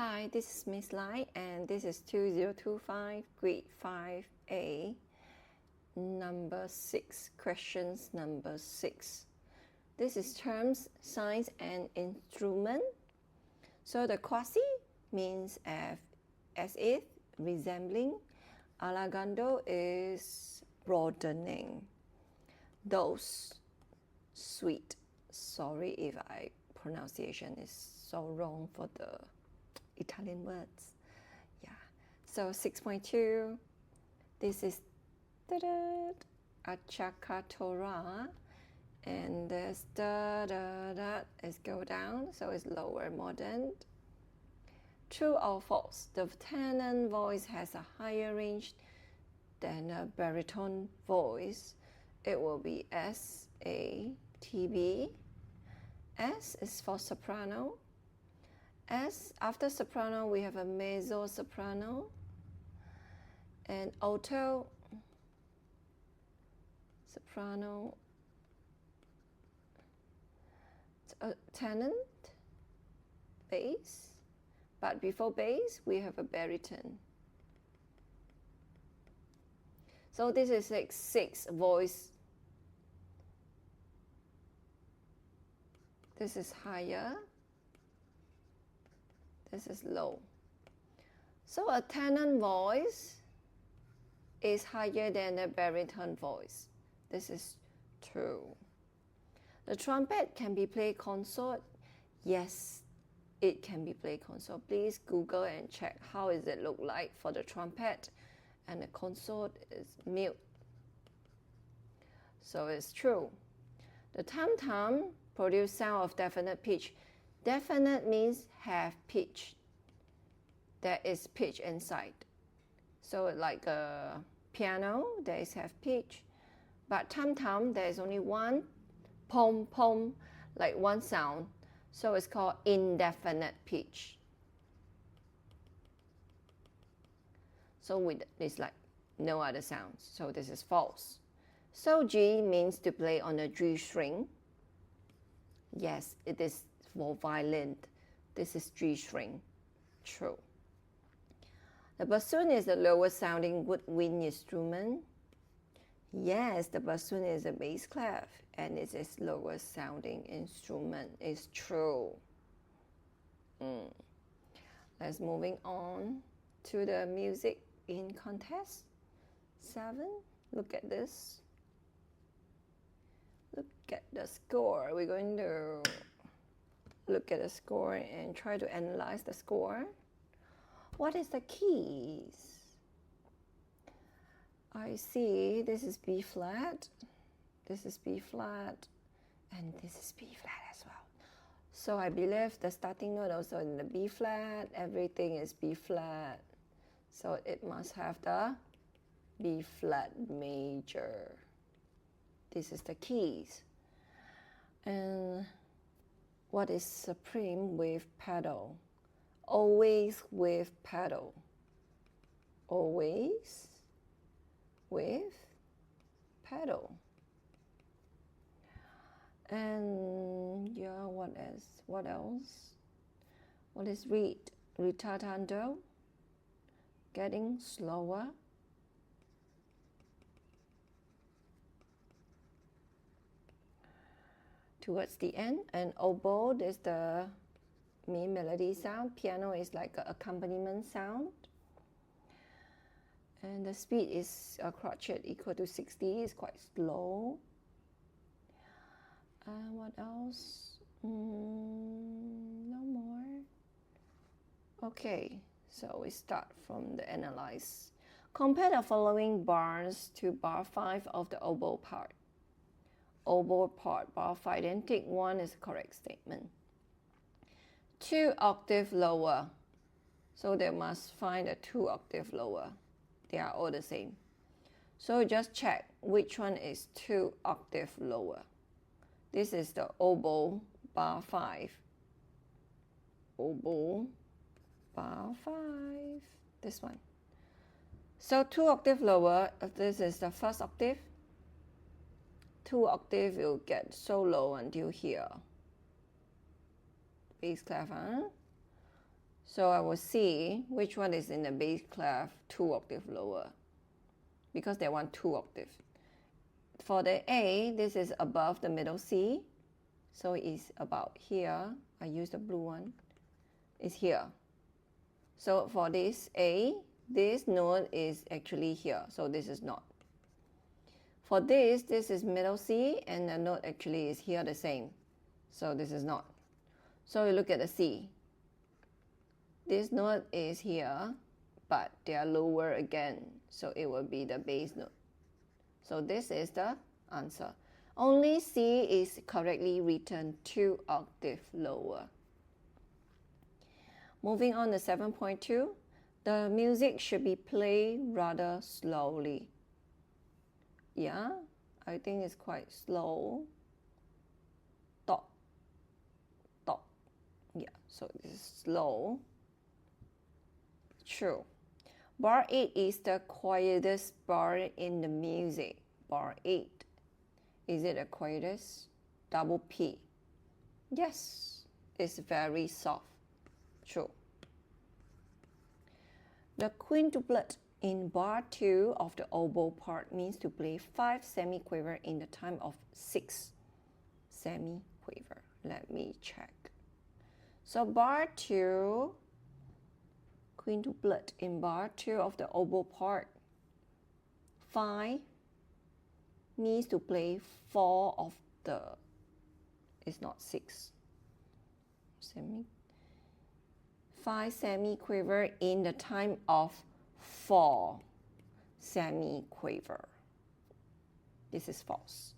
Hi, this is Miss Lai, and this is 2025 Grade 5A, number 6, questions number 6. This is terms, signs, and instrument. So the quasi means as if, resembling. Allegando is broadening. Dose, sweet. Sorry if I pronunciation is so wrong for the Italian words. Yeah. So 6.2, this is acciaccatura, and this is go down, so it's lower modern. True or false? The tenor voice has a higher range than a baritone voice. It will be S-A-T-B. S is for soprano. S, after soprano, we have a mezzo soprano. And alto, soprano, tenor, bass. But before bass, we have a baritone. So this is like 6 voice. This is higher. This is low. So a tenor voice is higher than a baritone voice. This is true. The trumpet can be played consort. Yes, it can be played consort. Please Google and check how does it look like for the trumpet, and the consort is mute. So it's true. The tam-tam produce sound of definite pitch. Definite means have pitch. There is pitch inside. So like a piano, there is have pitch. But tam-tam, there is only one pom-pom, like one sound. So it's called indefinite pitch. So it's like no other sounds. So this is false. So G means to play on a G string. Yes, it is for violin. This is G string. True. The bassoon is the lowest sounding woodwind instrument. Yes, the bassoon is a bass clef, and it is lowest sounding instrument. It's true. Let's moving on to the music in contest 7. Look at this. Look at the score. We're going to look at the score and try to analyze the score. What is the keys? I see this is B flat, this is B flat, and this is B flat as well. So I believe the starting note also in the B flat, everything is B flat. So it must have the B flat major. This is the keys. And what is supreme with pedal? Always with pedal. Always with pedal. And yeah, what else? What else? What is read? Ritardando. Getting slower. Towards the end. And oboe is the melody sound. Piano is like an accompaniment sound. And the speed is a crotchet equal to 60. It's quite slow. And what else? No more. Okay, so we start from the analyze. Compare the following bars to bar 5 of the oboe part. Oboe part, bar 5. Then take 1 as a correct statement. 2 octave lower. So they must find a 2 octave lower. They are all the same. So just check which one is 2 octave lower. This is the oboe bar 5. Oboe bar 5. This one. So 2 octave lower, this is the first octave. 2 octave will get so low until here. Bass clef, huh? So I will see which one is in the bass clef 2 octave lower, because they want 2 octave. For the A, this is above the middle C, so it's about here. I use the blue one. It's here. So for this A, this note is actually here, so this is not. For this is middle C, and the note actually is here the same, so this is not. So you look at the C. This note is here, but they are lower again, so it will be the bass note. So this is the answer. Only C is correctly written 2 octave lower. Moving on to 7.2, the music should be played rather slowly. Yeah, I think it's quite slow. Dot, dot. Yeah, so this is slow. True. Bar 8 is the quietest bar in the music. Bar 8. Is it the quietest? Double P. Yes, it's very soft. True. The quintuplet in bar 2 of the oboe part means to play 5 semiquaver in the time of 6 semiquaver. Let me check. So bar 2, quintuplet in bar 2 of the oboe part, 5 means to play 4 of the, it's not 6, 5 semiquaver in the time of 4 semiquaver. This is false.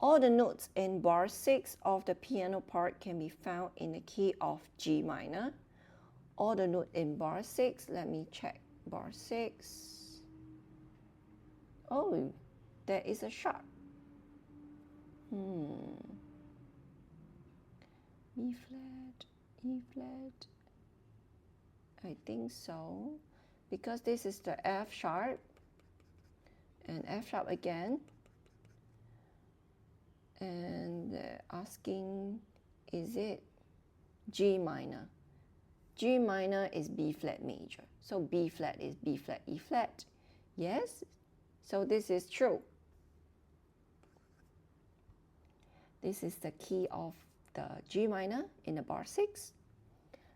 All the notes in bar 6 of the piano part can be found in the key of G minor. All the notes in bar 6, let me check. Bar 6. Oh, there is a sharp. B flat, E flat. I think so, because this is the F sharp and F sharp again, and asking, is it G minor? G minor is B flat major, so B flat is B flat, E flat. Yes, so this is true. This is the key of the G minor in the bar 6.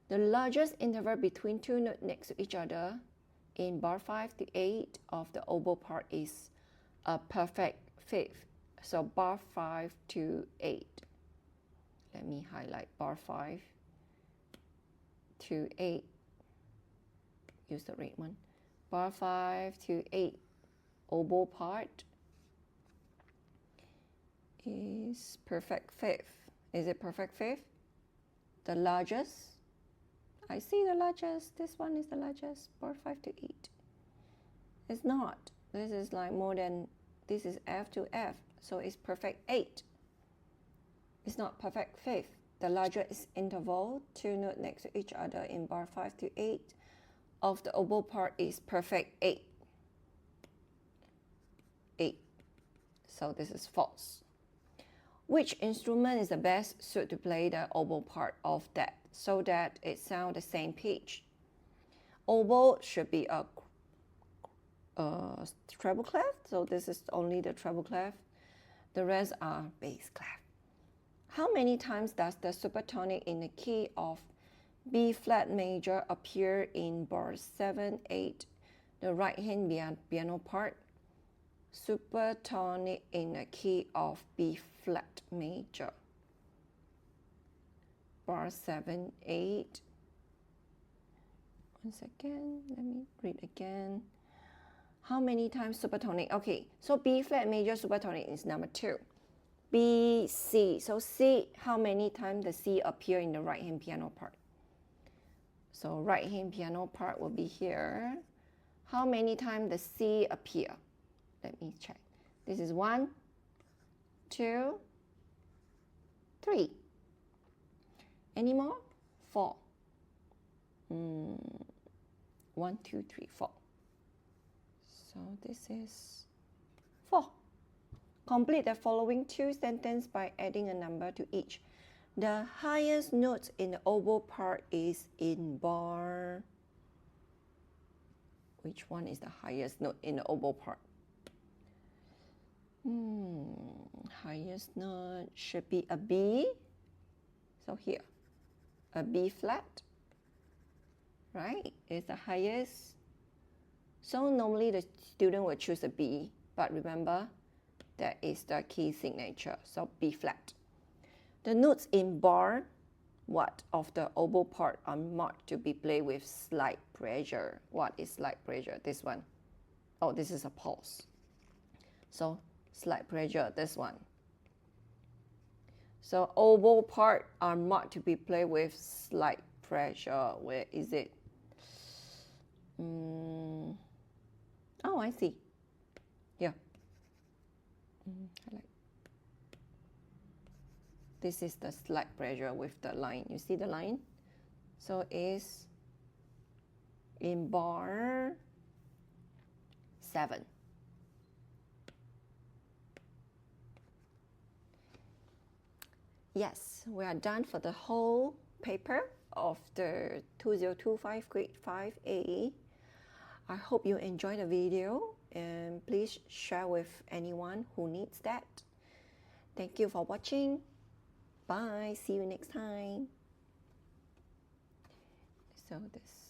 The largest interval between two notes next to each other in bar 5 to 8 of the oboe part is a perfect fifth. So bar 5 to 8. Let me highlight bar 5 to 8. Use the red one. Bar 5 to 8 oboe part is perfect fifth. Is it perfect fifth? The largest? I see the largest. This one is the largest. Bar 5 to 8. It's not. This is like more than, this is F to F. So it's perfect 8. It's not perfect fifth. The largest interval, two notes next to each other in bar 5 to 8 of the oboe part is perfect 8. 8. So this is false. Which instrument is the best suited to play the oboe part of that so that it sounds the same pitch? Oboe should be a treble clef, so this is only the treble clef. The rest are bass clef. How many times does the supertonic in the key of B flat major appear in bar 7, 8, the right hand piano part? Supertonic in the key of B flat major. Bar 7, 8. One second, let me read again. How many times supertonic? Okay, so B flat major supertonic is number 2. B, C. So C, how many times the C appear in the right hand piano part? So right hand piano part will be here. How many times the C appear? Let me check. This is 1, 2, 3. Any more? 4. 1, 2, 3, 4. So this is 4. Complete the following 2 sentences by adding a number to each. The highest note in the oboe part is in bar. Which one is the highest note in the oboe part? Highest note should be a B. So here, a B flat, right, is the highest. So normally the student will choose a B, but remember, that is the key signature, so B flat. The notes in bar, what of the oboe part are marked to be played with slight pressure? What is slight pressure? This one. Oh, this is a pulse. So slight pressure, this one. So oboe part are marked to be played with slight pressure. Where is it? Oh, I see. Yeah. This is the slight pressure with the line. You see the line? So it's in bar 7. Yes, we are done for the whole paper of the 2025 Grade 5A. I hope you enjoyed the video and please share with anyone who needs that. Thank you for watching. Bye. See you next time. So this